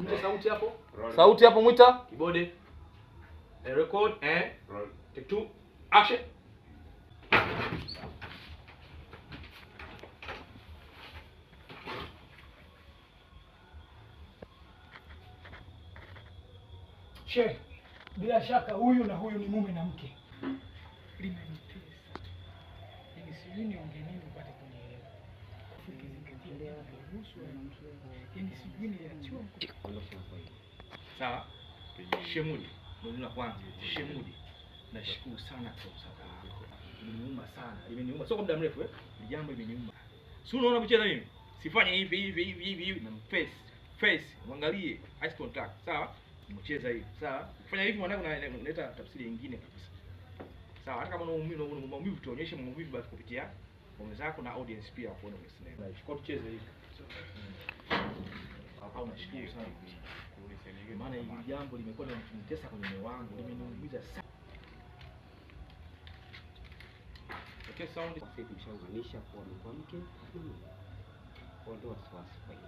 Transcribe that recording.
Mwita sauti hapo. Sauti hapo mwita. Kibode. Record and roll. Take 2. Action. Sheikh, bila shaka huyu na huyu ni mume na mke. Limenitesa. Yaani sijui niongee nini upate kunielewa. Ukizingatia kuhusu mwanamke. Yaani sijui niachua. Sawa? Shemudi. Ndio kwanza. Shemudi. Nashukuru sana kwa msaada wako. Imeniuma sana. Imeniuma sio kwa muda mrefu Ni jambo limeniuma. Si unaona kucheza mimi? Sifanye hivi na face. Muangalie eye contact. Sawa? Mcheza hivi. Sawa? Kufanya hivi mwanangu unaleta tafsiri nyingine kabisa. Sawa? Hata kama una maumivu tuonyeshe maumivu basi kupitia ngoma zako na audience pia kuona kwenye sinema. Chukua tucheze hivi. Au nashukuru sana. Maana hili jambo limekuwa linanitesa kwenye moyo wangu, limeniumiza sana. Okay, sound sisi tumeshaunganisha kwa mke. Ondoa wasiwasi.